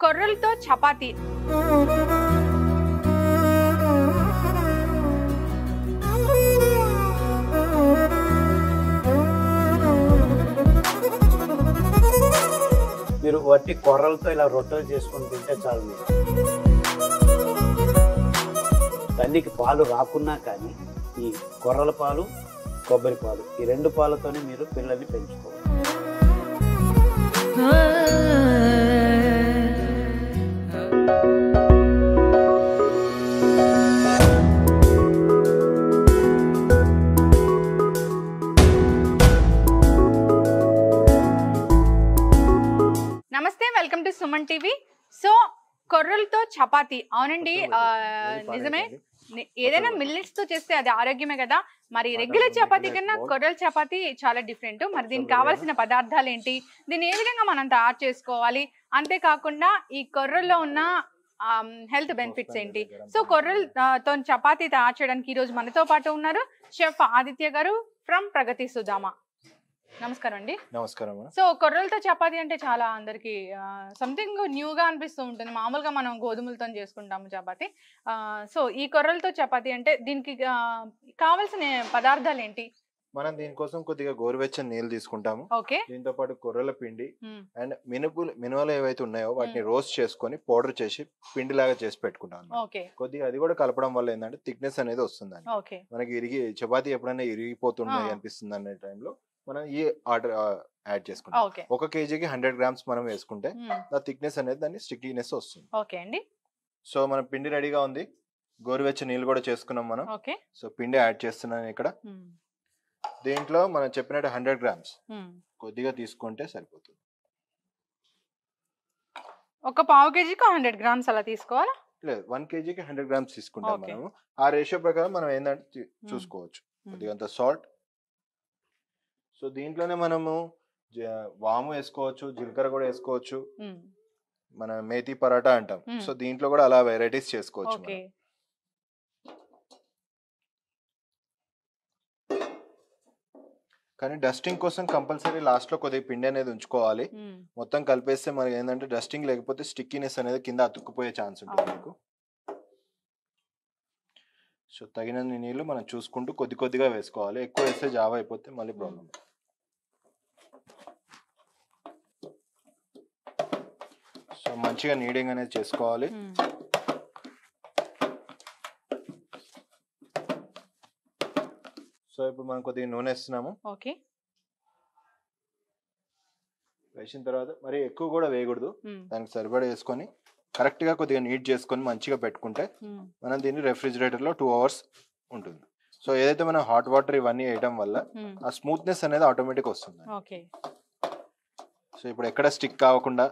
కొర్రలతో చపాతీ. మీరు వట్టి కొర్రలతో ఇలా రొట్టెలు చేసుకొని తింటే చాలు. మీరు తల్లికి పాలు రాకున్నా కానీ ఈ కొర్రల పాలు, కొబ్బరి పాలు, ఈ రెండు పాలతోనే మీరు పిల్లల్ని పెంచుకోవాలి. నమస్తే, welcome to Suman TV. So కొర్రలతో చపాతీ, అవునండి, నిజమే. ఏదైనా మిల్లెట్స్ తో చేస్తే అది ఆరోగ్యమే కదా. మరి రెగ్యులర్ చపాతీ కన్నా కొర్రల చపాతీ చాలా డిఫరెంట్. మరి దీనికి కావాల్సిన పదార్థాలు ఏంటి, దీన్ని ఏ విధంగా మనం తయారు చేసుకోవాలి, అంతేకాకుండా ఈ కొర్రల్లో ఉన్న హెల్త్ బెనిఫిట్స్ ఏంటి. సో కొర్రలతో చపాతీ తయారు చేయడానికి ఈ రోజు మనతో పాటు ఉన్నారు షెఫ్ ఆదిత్య గారు ఫ్రమ్ ప్రగతి సుధామ. నమస్కారం అండి. నమస్కారం. సో కొర్రలతో చపాతీ అంటే చాలా అందరికి సంథింగ్ న్యూగా అనిపిస్తూ ఉంటుంది. మామూలుగా మనం గోధుమలతో చేసుకుంటాము చపాతీ. సో ఈ కొర్రలతో చపాతీ అంటే దీనికి కావాల్సిన పదార్థాలు ఏంటి? మనం దీనికోసం కొద్దిగా గోరువెచ్చని నీళ్ళు తీసుకుంటాము. ఓకే. దీంతో పాటు కొర్రల పిండి అండ్ మినుములు ఏవైతే ఉన్నాయో వాటిని రోస్ట్ చేసుకొని పౌడర్ చేసి పిండి లాగా చేసి పెట్టుకుంటాము. కొద్దిగా అది కూడా కలపడం వల్ల ఏంటంటే థిక్నెస్ అనేది వస్తుంది. మనకి చపాతీ ఎప్పుడైనా ఇరిగిపోతున్నాయి అనిపిస్తుంది అనే టైంలో మనం ఈ ఆర్డర్ యాడ్ చేసుకుంటాం. 1 kgకి 100 grams మనం వేసుకుంటే ఆ థిక్నెస్ అనేది దాన్ని స్టిక్కీనెస్ వస్తుంది. ఓకే అండి. సో మన పిండి రెడీగా ఉంది. గోరువెచ్చని నీళ్ళు కూడా చేసుకున్నాం మనం. సో పిండి యాడ్ చేస్తున్నాను ఇక్కడ. దీంట్లో మనం చెప్పినట్టు 100 grams కొద్దిగా తీసుకుంటే సరిపోతుంది. ఒక పావు కేజీకి 100 grams అలా తీసుకోవాలా? లేదు, 1 kgకి 100 grams తీసుకుంటాం మనము. ఆ రేషియో ప్రకారం మనం ఏంటంటే చూసుకోవచ్చు. కొద్దిగా అంత సాల్ట్. సో దీంట్లోనే మనము వాము వేసుకోవచ్చు, జీలకర్ర కూడా వేసుకోవచ్చు. మన మేతి పరాటా అంటాం. సో దీంట్లో కూడా అలా వెరైటీస్ చేసుకోవచ్చు. కానీ డస్టింగ్ కోసం కంపల్సరీ లాస్ట్ లో కొద్దిగా పిండి అనేది ఉంచుకోవాలి. మొత్తం కలిపేస్తే మనకి ఏంటంటే డస్టింగ్ లేకపోతే స్టిక్కీనెస్ అనేది కింద అతుక్కుపోయే ఛాన్స్ ఉంటుంది మీకు. సో తగినన్ని నీళ్ళు మనం చూసుకుంటూ కొద్ది కొద్దిగా వేసుకోవాలి. ఎక్కువ వేస్తే జావ అయిపోతే మళ్ళీ ప్రాబ్లం. సో మంచిగా నీడింగ్ అనేది చేసుకోవాలి. సో ఇప్పుడు మనం కొద్దిగా నూనె వేస్తున్నాము. వేసిన తర్వాత మరి ఎక్కువ కూడా వేయకూడదు. దానికి సరిపడా వేసుకొని కరెక్ట్ గా కొద్దిగా నీట్ చేసుకొని మంచిగా పెట్టుకుంటే మనం దీన్ని రెఫ్రిజిరేటర్ లో 2 hours ఉంటుంది. సో ఏదైతే మనం హాట్ వాటర్ ఇవన్నీ వేయడం వల్ల ఆ స్మూత్నెస్ అనేది ఆటోమేటిక్ వస్తుంది. సో ఇప్పుడు ఎక్కడ స్టిక్ కావకుండా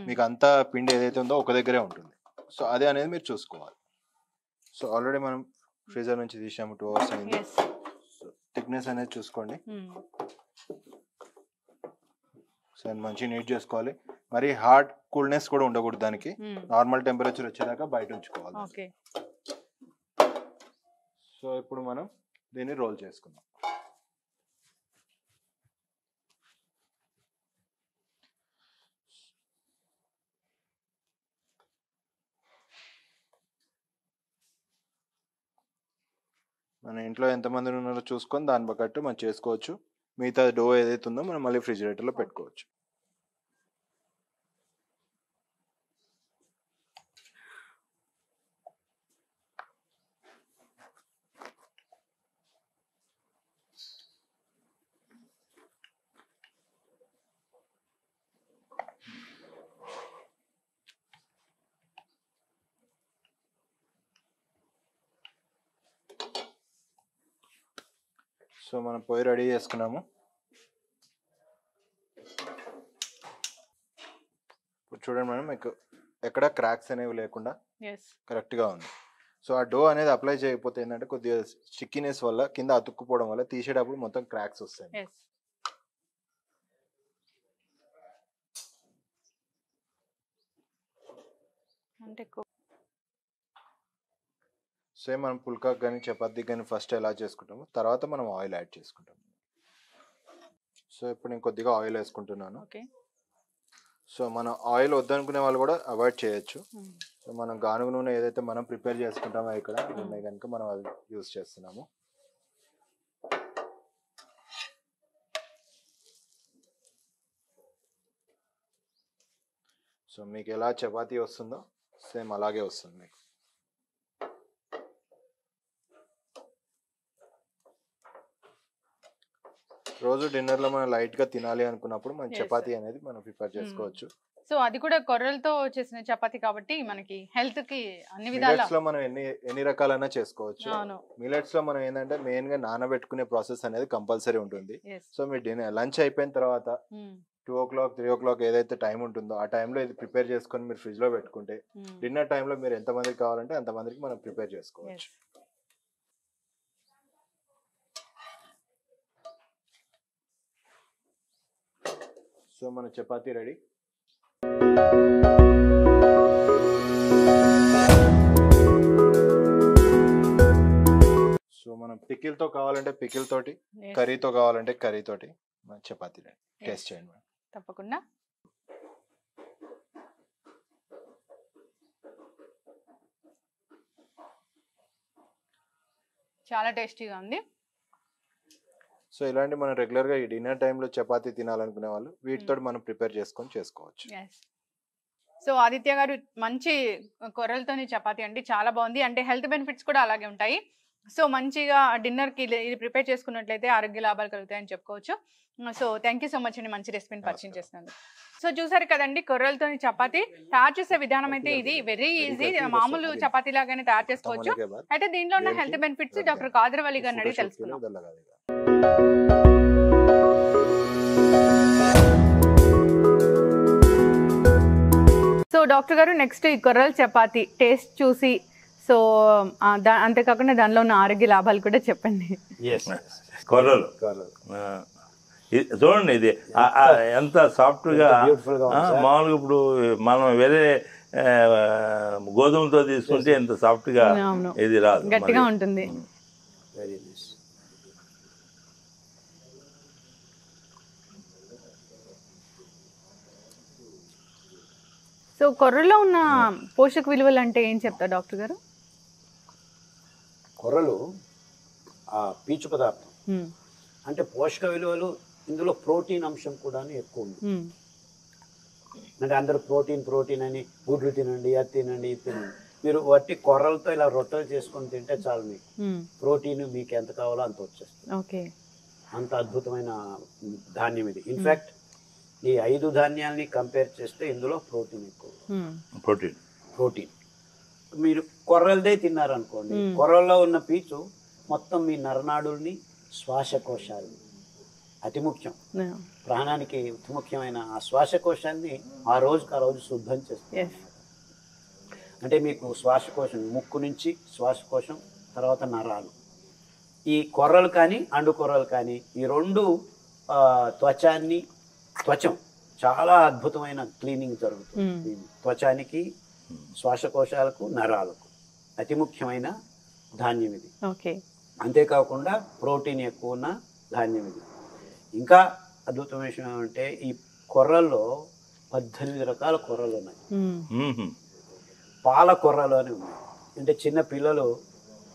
మీకు అంతా పిండి ఏదైతే ఉందో ఒక దగ్గరే ఉంటుంది. సో అదే అనేది మీరు చూసుకోవాలి. సో ఆల్రెడీ మనం ఫ్రీజర్ నుంచి తీసాము, 2 hours అయింది. సో థిక్నెస్ అనేది చూసుకోండి. సో మంచి నీట్ చేసుకోవాలి. మరి హార్డ్ కూల్నెస్ కూడా ఉండకూడదు. దానికి నార్మల్ టెంపరేచర్ వచ్చేదాకా బయట ఉంచుకోవాలి. సో ఇప్పుడు మనం దీన్ని రోల్ చేసుకుందాం. మన ఇంట్లో ఎంతమంది ఉన్నారో చూసుకొని దాన్ని బట్టి మనం చేసుకోవచ్చు. మిగతా డో ఏదైతే ఉందో మనం మళ్ళీ ఫ్రిజిరేటర్లో పెట్టుకోవచ్చు. సో మనం పొయ్యి రెడీ చేసుకున్నాము. ఇప్పుడు చూడండి మేడం, మీకు ఎక్కడ క్రాక్స్ అనేవి లేకుండా కరెక్ట్గా ఉంది. సో ఆ డో అనేది అప్లై చేయకపోతే ఏంటంటే కొద్దిగా స్టిక్కీనెస్ వల్ల కింద అతుక్కుపోవడం వల్ల తీసేటప్పుడు మొత్తం క్రాక్స్ వస్తాయి. సేమ్ మనం పుల్కా కానీ చపాతీ కానీ ఫస్ట్ ఎలా చేసుకుంటామో తర్వాత మనం ఆయిల్ యాడ్ చేసుకుంటాము. సో ఇప్పుడు నేను కొద్దిగా ఆయిల్ వేసుకుంటున్నాను. సో మనం ఆయిల్ వద్దనుకునే వాళ్ళు కూడా అవాయిడ్ చేయొచ్చు. సో మనం గానుగ నూనె ఏదైతే మనం ప్రిపేర్ చేసుకుంటామో ఇక్కడ ఉన్నాయి కనుక మనం అది యూజ్ చేస్తున్నాము. సో మీకు ఎలా చపాతీ వస్తుందో సేమ్ అలాగే వస్తుంది మీకు. రోజు డిన్నర్లో మనం లైట్గా తినాలి అనుకున్నప్పుడు మనం చపాతీ అనేది మనం ప్రిపేర్ చేసుకోవచ్చు. సో అది కూడా కొర్రలతో చేసిన చపాతీ కాబట్టి మనకి హెల్త్ కి అన్ని విధాలా మిల్లెట్స్ లో మనం ఎన్ని రకాలైనా చేసుకోవచ్చు. మిల్లెట్స్ లో మనం ఏంటంటే మెయిన్ గా నానబెట్టుకునే ప్రాసెస్ అనేది కంపల్సరీ ఉంటుంది. సో మీరు డిన్నర్ లంచ్ అయిపోయిన తర్వాత 2 o'clock 3 o'clock ఏదైతే టైం ఉంటుందో ఆ టైంలో ఇది ప్రిపేర్ చేసుకొని మీరు ఫ్రిడ్జ్ లో పెట్టుకుంటే డిన్నర్ టైంలో మీరు ఎంతమందికి కావాలంటే అంతమందికి మనం ప్రిపేర్ చేసుకోవచ్చు. సో మన చపాతీ రెడీ. సో మనం పికిల్తో కావాలంటే పికిల్ తోటి, కర్రీతో కావాలంటే కర్రీ తోటి మన చపాతీ రెడీ. టేస్ట్ చేయండి మేడం. తప్పకుండా. చాలా టేస్టీగా ఉంది. సో ఇలాంటి మనం రెగ్యులర్ గా ఈ డిన్నర్ టైంలో చపాతీ తినాలనుకునే వాళ్ళు వీటితో మనం ప్రిపేర్ చేసుకోవచ్చు. సో ఆదిత్య గారు మంచి కొర్రలతోని చపాతీ అండి, చాలా బాగుంది. అంటే హెల్త్ బెనిఫిట్స్ కూడా అలాగే ఉంటాయి. సో మంచిగా డిన్నర్కి ఇది ప్రిపేర్ చేసుకున్నట్లయితే ఆరోగ్య లాభాలు కలుగుతాయని చెప్పుకోవచ్చు. So thank you so much అండి, మంచి రెసిపీని పరిచయం చేసినందుకు. సో చూసారు కదండి, కొర్రలతోని చపాతీ తయారు చేసే విధానం అయితే ఇది వెరీ ఈజీ, మామూలు చపాతీ లాగానే తయారు చేసుకోవచ్చు. అయితే దీనిలో ఉన్న హెల్త్ బెనిఫిట్స్ డాక్టర్ కాదర్ వలి గారిని అడిగి తెలుసుకుందాం. సో డాక్టర్ గారు, నెక్స్ట్ ఈ కొర్రల చపాతీ టేస్ట్ చూసి సో అంతేకాకుండా దానిలో ఉన్న ఆరోగ్య లాభాలు కూడా చెప్పండి. కొర్రలు చూడండి, ఇది ఎంత సాఫ్ట్గా మామూలుగా ఇప్పుడు మనం వేరే గోధుమతో తీసుకుంటే ఎంత సాఫ్ట్గా ఇది రాదు, గట్టిగా ఉంటుంది. సో కొర్రలో ఉన్న పోషక విలువలు అంటే ఏం చెప్తారు డాక్టర్ గారు? కొర్రలు పీచు పదార్థం అంటే పోషక విలువలు, ఇందులో ప్రోటీన్ అంశం కూడా ఎక్కువ ఉంది. అంటే అందరూ ప్రోటీన్ అని గుడ్లు తినండి, అది తినండి, ఇది తినండి. మీరు వట్టి కొర్రలతో ఇలా రొట్టెలు చేసుకొని తింటే చాలు, మీకు ప్రోటీన్ మీకు ఎంత కావాలో అంత వచ్చేస్తుంది. అంత అద్భుతమైన ధాన్యం ఇది. ఇన్ఫాక్ట్ ఈ 5 ధాన్యాలని కంపేర్ చేస్తే ఇందులో ప్రోటీన్ ఎక్కువ. ప్రోటీన్ మీరు కొర్రలదే తిన్నారనుకోండి, కొర్రల్లో ఉన్న పీచు మొత్తం మీ నరనాడుల్ని, శ్వాసకోశాలు అతి ముఖ్యం, ప్రాణానికి అతి ముఖ్యమైన ఆ శ్వాసకోశాన్ని ఆ రోజు శుద్ధం చేస్తుంది. అంటే మీకు శ్వాసకోశం, ముక్కు నుంచి శ్వాసకోశం, తర్వాత నరాలు. ఈ కొర్రలు కానీ అండు కొర్రలు కానీ ఈ రెండు త్వచం చాలా అద్భుతమైన క్లీనింగ్ జరుగుతుంది. త్వచానికి, శ్వాసకోశాలకు, నరాలకు అతి ముఖ్యమైన ధాన్యం ఇది. అంతేకాకుండా ప్రోటీన్ ఎక్కువ ఉన్న ధాన్యం ఇది. ఇంకా అద్భుతమైన విషయం ఏమంటే ఈ కొర్రల్లో 18 రకాల కొర్రలు ఉన్నాయి. పాల కొర్రలు అని ఉన్నాయి. అంటే చిన్న పిల్లలు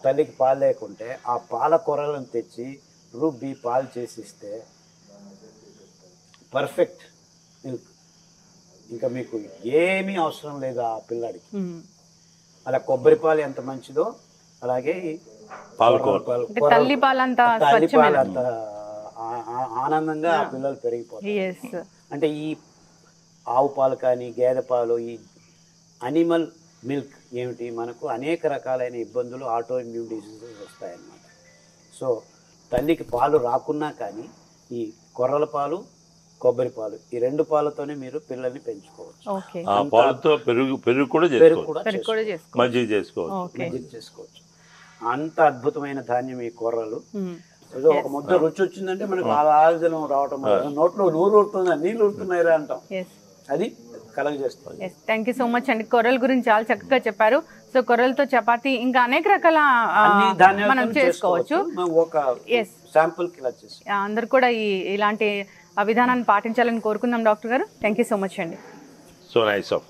తల్లికి పాలు లేకుంటే ఆ పాల కొర్రలను తెచ్చి రుబ్బి పాలు చేసిస్తే పర్ఫెక్ట్ మిల్క్. ఇంకా మీకు ఏమీ అవసరం లేదు ఆ పిల్లాడికి. అలా కొబ్బరి పాలు ఎంత మంచిదో అలాగే తల్లిపాలు అంత ఆనందంగా ఆ పిల్లలు పెరిగిపోతారు. అంటే ఈ ఆవు పాలు కానీ గేదె పాలు, ఈ అనిమల్ మిల్క్ ఏమిటి, మనకు అనేక రకాలైన ఇబ్బందులు, ఆటో ఇమ్యూన్ డిసీజెస్ వస్తాయన్నమాట. సో తల్లికి పాలు రాకున్నా కానీ ఈ కొర్రల పాలు, కొబ్బరి పాలు, ఈ 2 పాలతోనే మీరు పిల్లల్ని పెంచుకోవచ్చు. పాలతో పెరుగు కూడా చేసుకోవచ్చు. అంత అద్భుతమైన ధాన్యం ఈ కొర్రలు. ఒక ముద్ద రుచి వచ్చిందంటే మనకు ఆలోచన రావటం, నోట్లో నూరు ఊరుతుంది, నీళ్ళు ఊరుతున్నాయిరా అంటాం, అది కలగజేస్తుంది. థ్యాంక్ యూ సో మచ్ అండి, కొర్రల గురించి చాలా చక్కగా చెప్పారు. సో కొర్రలతో చపాతీ ఇంకా అనేక రకాల మనం చేసుకోవచ్చు. ఒక శాంపుల్ కి అందరు కూడా ఇలాంటి విధానాన్ని పాటించాలని కోరుకుందాం డాక్టర్ గారు. థ్యాంక్ యూ సో మచ్ అండి. So nice of